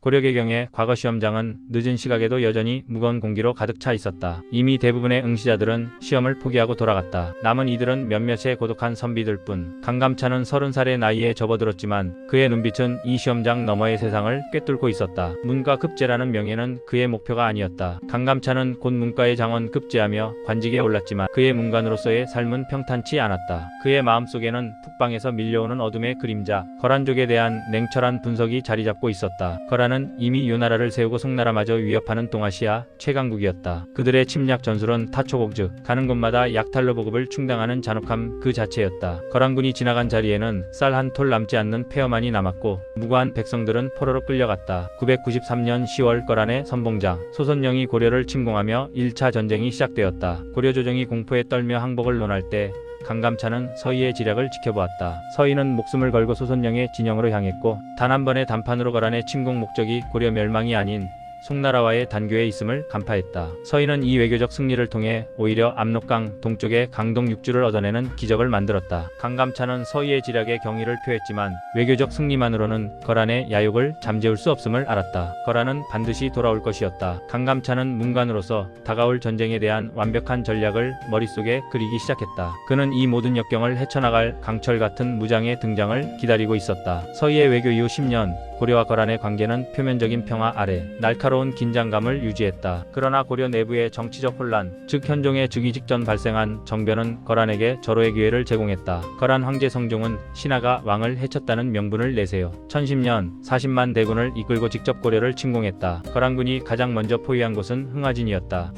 고려개경의 과거 시험장은 늦은 시각에도 여전히 무거운 공기로 가득 차 있었다. 이미 대부분의 응시자들은 시험을 포기하고 돌아갔다. 남은 이들은 몇몇의 고독한 선비들 뿐. 강감찬은 30살의 나이에 접어들었지만 그의 눈빛은 이 시험장 너머의 세상을 꿰뚫고 있었다. 문과 급제라는 명예는 그의 목표가 아니었다. 강감찬은 곧 문과의 장원 급제하며 관직에 올랐지만 그의 문관으로서의 삶은 평탄치 않았다. 그의 마음속에는 북방에서 밀려오는 어둠의 그림자, 거란족에 대한 냉철한 분석이 자리잡고 있었다. 거란은 이미 요나라를 세우고 송나라마저 위협하는 동아시아 최강국이었다. 그들의 침략 전술은 타초곡즉 가는 곳마다 약탈로 보급을 충당하는 잔혹함 그 자체였다. 거란군이 지나간 자리에는 쌀 한 톨 남지 않는 폐허만이 남았고 무고한 백성들은 포로로 끌려갔다. 993년 10월 거란의 선봉장 소선영이 고려를 침공하며 1차 전쟁이 시작되었다. 고려 조정이 공포에 떨며 항복을 논할 때 강감찬은 서희의 지략을 지켜보았다. 서희는 목숨을 걸고 소선영의 진영으로 향했고 단 한 번의 단판으로 거란의 침공 목적이 고려 멸망이 아닌 송나라와의 단교에 있음을 간파했다. 서희는 이 외교적 승리를 통해 오히려 압록강 동쪽의 강동 6주를 얻어내는 기적을 만들었다. 강감찬은 서희의 지략에 경의를 표했지만 외교적 승리만으로는 거란의 야욕을 잠재울 수 없음을 알았다. 거란은 반드시 돌아올 것이었다. 강감찬은 문관으로서 다가올 전쟁에 대한 완벽한 전략을 머릿속에 그리기 시작했다. 그는 이 모든 역경을 헤쳐나갈 강철 같은 무장의 등장을 기다리고 있었다. 서희의 외교 이후 10년 고려와 거란의 관계는 표면적인 평화 아래 날카로운 긴장감을 유지했다. 그러나 고려 내부의 정치적 혼란, 즉 현종의 즉위 직전 발생한 정변은 거란에게 절호의 기회를 제공했다. 거란 황제 성종은 신하가 왕을 해쳤다는 명분을 내세워 1010년 40만 대군을 이끌고 직접 고려를 침공했다. 거란군이 가장 먼저 포위한 곳은 흥화진이었다.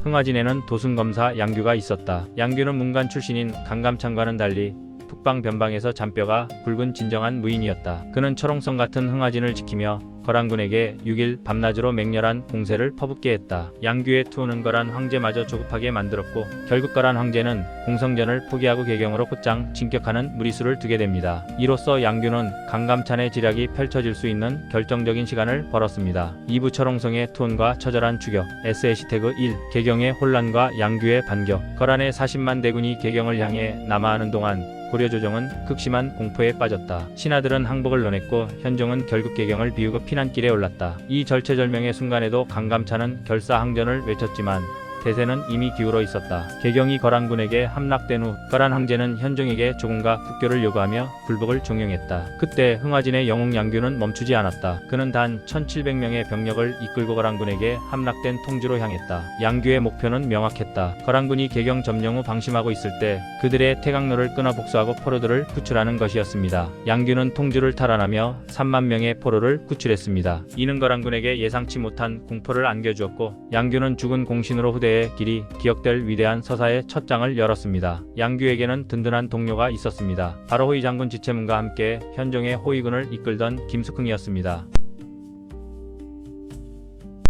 흥화진에는 도순검사 양규가 있었다. 양규는 문관 출신인 강감찬과는 달리 북방 변방에서 잔뼈가 굵은 진정한 무인이었다. 그는 철옹성 같은 흥화진을 지키며 거란군에게 6일 밤낮으로 맹렬한 공세를 퍼붓게 했다. 양규의 투혼은 거란 황제마저 조급하게 만들었고 결국 거란 황제는 공성전을 포기하고 개경으로 곧장 진격하는 무리수를 두게 됩니다. 이로써 양규는 강감찬의 지략이 펼쳐질 수 있는 결정적인 시간을 벌었습니다. 2부 철옹성의 투혼과 처절한 추격 #1 개경의 혼란과 양규의 반격. 거란의 40만 대군이 개경을 향해 남하하는 동안 고려 조정은 극심한 공포에 빠졌다. 신하들은 항복을 논했고 현종은 결국 개경을 비우고 피난길에 올랐다. 이 절체절명의 순간에도 강감찬은 결사항전을 외쳤지만 대세는 이미 기울어 있었다. 개경이 거란군에게 함락된 후 거란 황제는 현종에게 조공과 국교를 요구하며 굴복을 종용했다. 그때 흥화진의 영웅 양규는 멈추지 않았다. 그는 단 1700명의 병력을 이끌고 거란군에게 함락된 통주로 향했다. 양규의 목표는 명확했다. 거란군이 개경 점령 후 방심하고 있을 때 그들의 태강로를 끊어 복수하고 포로들을 구출하는 것이었습니다. 양규는 통주를 탈환하며 3만 명의 포로를 구출했습니다. 이는 거란군에게 예상치 못한 공포를 안겨주었고 양규는 죽은 공신으로 후대의 길이 기억될 위대한 서사의 첫 장을 열었습니다. 양규에게는 든든한 동료가 있었습니다. 바로 호위 장군 지체문과 함께 현종의 호위군을 이끌던 김숙흥이었습니다.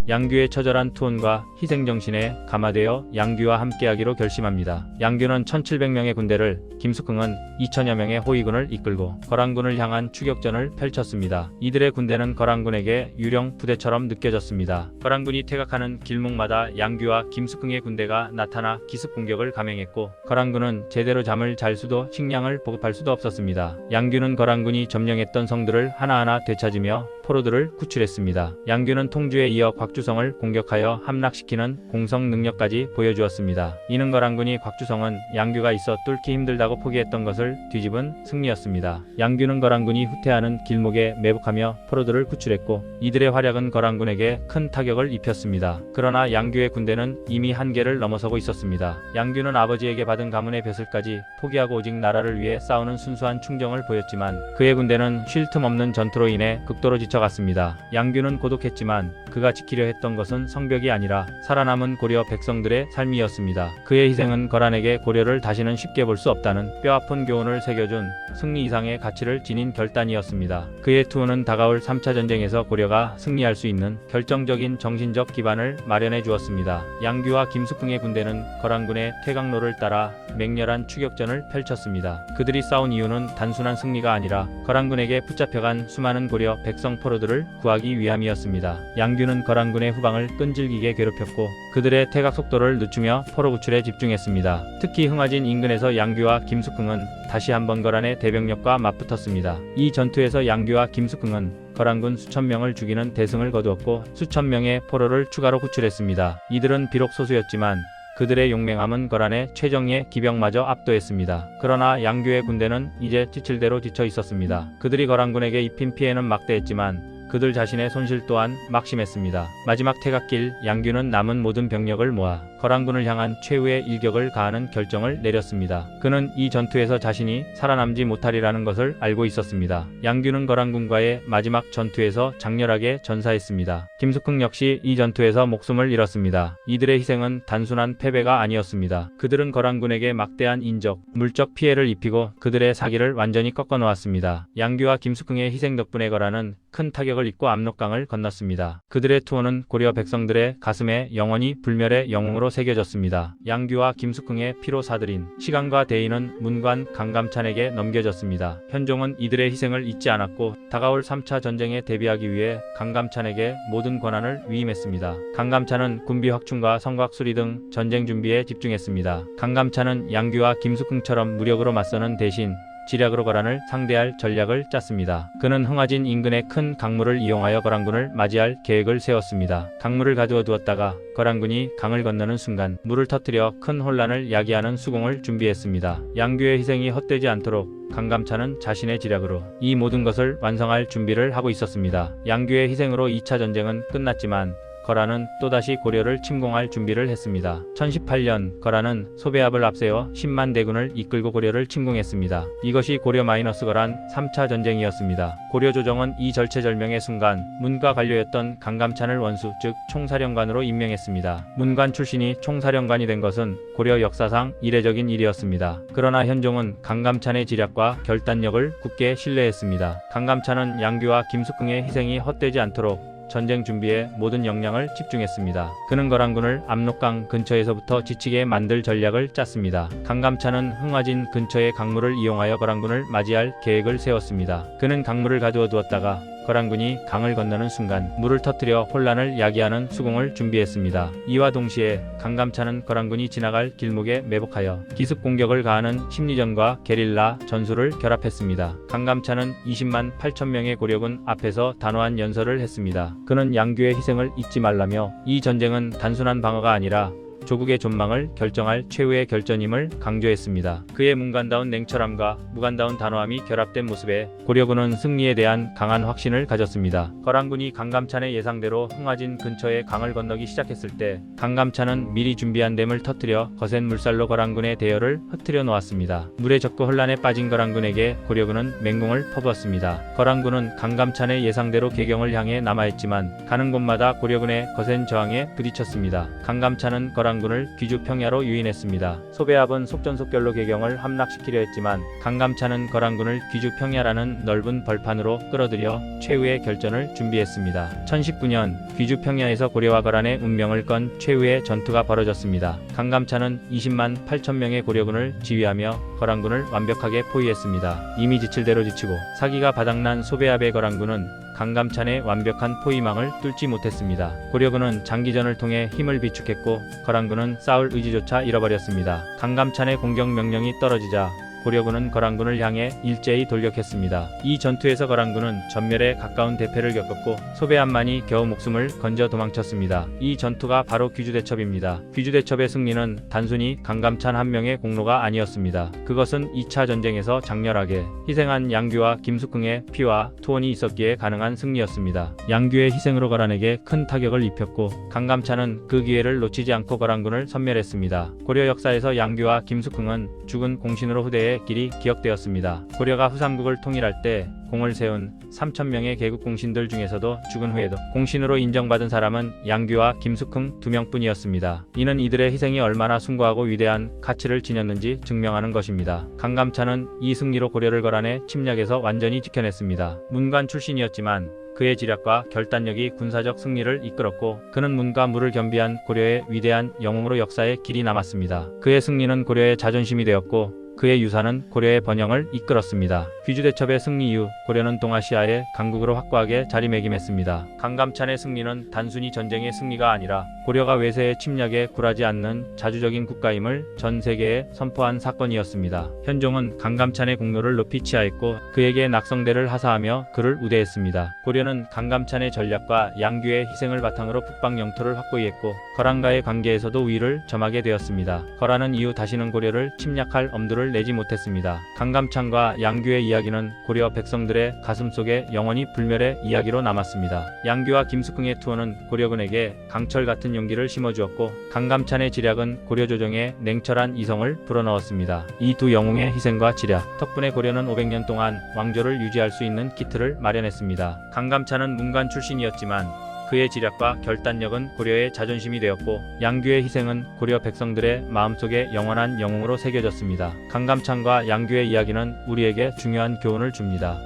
양규의 처절한 투혼과 희생정신에 감화되어 양규와 함께하기로 결심합니다. 양규는 1700명의 군대를, 김숙흥은 2000여 명의 호위군을 이끌고 거란군을 향한 추격전을 펼쳤습니다. 이들의 군대는 거란군에게 유령 부대처럼 느껴졌습니다. 거란군이 퇴각하는 길목마다 양규와 김숙흥의 군대가 나타나 기습 공격을 감행했고 거란군은 제대로 잠을 잘 수도 식량을 보급할 수도 없었습니다. 양규는 거란군이 점령했던 성들을 하나하나 되찾으며 포로들을 구출했습니다. 양규는 통주에 이어 곽주성을 공격하여 함락시키는 공성 능력까지 보여주었습니다. 이는 거란군이 곽주성은 양규가 있어 뚫기 힘들다고 포기했던 것을 뒤집은 승리였습니다. 양규는 거란군이 후퇴하는 길목에 매복하며 포로들을 구출했고 이들의 활약은 거란군에게 큰 타격을 입혔습니다. 그러나 양규의 군대는 이미 한계를 넘어서고 있었습니다. 양규는 아버지에게 받은 가문의 벼슬까지 포기하고 오직 나라를 위해 싸우는 순수한 충정을 보였지만 그의 군대는 쉴 틈 없는 전투로 인해 극도로 지쳐갔습니다. 양규는 고독했지만 그가 지키려 했던 것은 성벽이 아니라 살아남은 고려 백성들의 삶이었습니다. 그의 희생은 거란에게 고려를 다시는 쉽게 볼 수 없다는 뼈아픈 교훈을 새겨준 승리 이상의 가치를 지닌 결단이었습니다. 그의 투혼은 다가올 3차 전쟁에서 고려가 승리할 수 있는 결정적인 정신적 기반을 마련해 주었습니다. 양규와 김숙흥의 군대는 거란군의 퇴각로를 따라 맹렬한 추격전을 펼쳤습니다. 그들이 싸운 이유는 단순한 승리가 아니라 거란군에게 붙잡혀간 수많은 고려 백성 포로 포로들을 구하기 위함이었습니다. 양규는 거란군의 후방을 끈질기게 괴롭혔고 그들의 퇴각 속도를 늦추며 포로 구출에 집중했습니다. 특히 흥화진 인근에서 양규와 김숙흥은 다시 한번 거란의 대병력과 맞붙었습니다. 이 전투에서 양규와 김숙흥은 거란군 수천 명을 죽이는 대승을 거두었고 수천 명의 포로를 추가로 구출했습니다. 이들은 비록 소수였지만 그들의 용맹함은 거란의 최정예 기병마저 압도했습니다. 그러나 양규의 군대는 이제 지칠 대로 지쳐 있었습니다. 그들이 거란군에게 입힌 피해는 막대했지만 그들 자신의 손실 또한 막심했습니다. 마지막 퇴각길 양규는 남은 모든 병력을 모아 거란군을 향한 최후의 일격을 가하는 결정을 내렸습니다. 그는 이 전투에서 자신이 살아남지 못하리라는 것을 알고 있었습니다. 양규는 거란군과의 마지막 전투에서 장렬하게 전사했습니다. 김숙흥 역시 이 전투에서 목숨을 잃었습니다. 이들의 희생은 단순한 패배가 아니었습니다. 그들은 거란군에게 막대한 인적, 물적 피해를 입히고 그들의 사기를 완전히 꺾어놓았습니다. 양규와 김숙흥의 희생 덕분에 거란은 큰 타격을 입고 압록강을 건넜습니다. 그들의 투혼은 고려 백성들의 가슴에 영원히 불멸의 영웅으로 새겨졌습니다. 양규와 김숙흥의 피로 사들인 시간과 대의는 문관 강감찬에게 넘겨졌습니다. 현종은 이들의 희생을 잊지 않았고 다가올 3차 전쟁에 대비하기 위해 강감찬에게 모든 권한을 위임했습니다. 강감찬은 군비 확충과 성곽 수리 등 전쟁 준비에 집중했습니다. 강감찬은 양규와 김숙흥처럼 무력으로 맞서는 대신 지략으로 거란을 상대할 전략을 짰습니다. 그는 흥화진 인근의 큰 강물을 이용하여 거란군을 맞이할 계획을 세웠습니다. 강물을 가두어 두었다가 거란군이 강을 건너는 순간 물을 터뜨려 큰 혼란을 야기하는 수공을 준비했습니다. 양규의 희생이 헛되지 않도록 강감찬은 자신의 지략으로 이 모든 것을 완성할 준비를 하고 있었습니다. 양규의 희생으로 2차 전쟁은 끝났지만 거란은 또다시 고려를 침공할 준비를 했습니다. 1018년 거란은 소배합을 앞세워 10만 대군을 이끌고 고려를 침공했습니다. 이것이 고려-거란 3차 전쟁이었습니다. 고려 조정은 이 절체절명의 순간 문과 관료였던 강감찬을 원수 즉 총사령관으로 임명했습니다. 문관 출신이 총사령관이 된 것은 고려 역사상 이례적인 일이었습니다. 그러나 현종은 강감찬의 지략과 결단력을 굳게 신뢰했습니다. 강감찬은 양규와 김숙흥의 희생이 헛되지 않도록 전쟁 준비에 모든 역량을 집중했습니다. 그는 거란군을 압록강 근처에서부터 지치게 만들 전략을 짰습니다. 강감찬은 흥화진 근처의 강물을 이용하여 거란군을 맞이할 계획을 세웠습니다. 그는 강물을 가두어 두었다가 거란군이 강을 건너는 순간 물을 터뜨려 혼란을 야기하는 수공을 준비했습니다. 이와 동시에 강감찬은 거란군이 지나갈 길목에 매복하여 기습 공격을 가하는 심리전과 게릴라 전술을 결합했습니다. 강감찬은 20만 8천 명의 고려군 앞에서 단호한 연설을 했습니다. 그는 양규의 희생을 잊지 말라며 이 전쟁은 단순한 방어가 아니라 조국의 존망을 결정할 최후의 결전임을 강조했습니다. 그의 문관다운 냉철함과 무관다운 단호함이 결합된 모습에 고려군은 승리에 대한 강한 확신을 가졌습니다. 거란군이 강감찬의 예상대로 흥화진 근처에 강을 건너기 시작했을 때 강감찬은 미리 준비한 댐을 터뜨려 거센 물살로 거란군의 대열을 흩트려 놓았습니다. 물에 젖고 혼란에 빠진 거란군에게 고려군은 맹공을 퍼부었습니다. 거란군은 강감찬의 예상대로 개경을 향해 남하했지만 가는 곳마다 고려군의 거센 저항에 부딪혔습니다. 강감찬은 거란군을 귀주 평야로 유인했습니다. 소배합은 속전속결로 개경을 함락시키려 했지만 강감찬은 거란군을 귀주 평야라는 넓은 벌판으로 끌어들여 최후의 결전을 준비했습니다. 1019년 귀주 평야에서 고려와 거란의 운명을 건 최후의 전투가 벌어졌습니다. 강감찬은 20만 8천 명의 고려군을 지휘하며 거란군을 완벽하게 포위했습니다. 이미 지칠 대로 지치고 사기가 바닥난 소배합의 거란군은 강감찬의 완벽한 포위망을 뚫지 못했습니다. 고려군은 장기전을 통해 힘을 비축했고 거란군은 싸울 의지조차 잃어버렸습니다. 강감찬의 공격 명령이 떨어지자 고려군은 거란군을 향해 일제히 돌격했습니다. 이 전투에서 거란군은 전멸에 가까운 대패를 겪었고 소배합만이 겨우 목숨을 건져 도망쳤습니다. 이 전투가 바로 귀주대첩입니다. 귀주대첩의 승리는 단순히 강감찬 한 명의 공로가 아니었습니다. 그것은 2차 전쟁에서 장렬하게 희생한 양규와 김숙흥의 피와 투혼이 있었기에 가능한 승리였습니다. 양규의 희생으로 거란에게 큰 타격을 입혔고 강감찬은 그 기회를 놓치지 않고 거란군을 섬멸했습니다. 고려 역사에서 양규와 김숙흥은 죽은 공신으로 후대에 길이 기억되었습니다. 고려가 후삼국을 통일할 때 공을 세운 3,000명의 개국 공신들 중에서도 죽은 후에도 공신으로 인정받은 사람은 양규와 김숙흥 2명뿐이었습니다. 이는 이들의 희생이 얼마나 숭고하고 위대한 가치를 지녔는지 증명하는 것입니다. 강감찬은 이 승리로 고려를 거란의 침략에서 완전히 지켜냈습니다. 문관 출신이었지만 그의 지략과 결단력이 군사적 승리를 이끌었고 그는 문과 무를 겸비한 고려의 위대한 영웅으로 역사에 길이 남았습니다. 그의 승리는 고려의 자존심이 되었고 그의 유산은 고려의 번영을 이끌었습니다. 귀주대첩의 승리 이후 고려는 동아시아의 강국으로 확고하게 자리매김했습니다. 강감찬의 승리는 단순히 전쟁의 승리가 아니라 고려가 외세의 침략에 굴하지 않는 자주적인 국가임을 전 세계에 선포한 사건이었습니다. 현종은 강감찬의 공로를 높이 치하했고 그에게 낙성대를 하사하며 그를 우대했습니다. 고려는 강감찬의 전략과 양규의 희생을 바탕으로 북방 영토를 확고히 했고 거란과의 관계에서도 우위를 점하게 되었습니다. 거란은 이후 다시는 고려를 침략할 엄두를 내지 못했습니다. 강감찬과 양규의 이야기는 고려 백성들의 가슴속에 영원히 불멸의 이야기로 남았습니다. 양규와 김숙흥의 투혼은 고려군에게 강철 같은 용기를 심어주었고 강감찬의 지략은 고려 조정에 냉철한 이성을 불어넣었습니다. 이 두 영웅의 희생과 지략 덕분에 고려는 500년 동안 왕조를 유지할 수 있는 기틀을 마련했습니다. 강감찬은 문관 출신이었지만 그의 지략과 결단력은 고려의 자존심이 되었고 양규의 희생은 고려 백성들의 마음속에 영원한 영웅으로 새겨졌습니다. 강감찬과 양규의 이야기는 우리에게 중요한 교훈을 줍니다.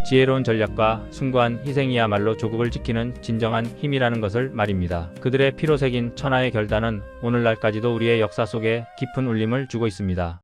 지혜로운 전략과 숭고한 희생이야말로 조국을 지키는 진정한 힘이라는 것을 말입니다. 그들의 피로 새긴 천하의 결단은 오늘날까지도 우리의 역사 속에 깊은 울림을 주고 있습니다.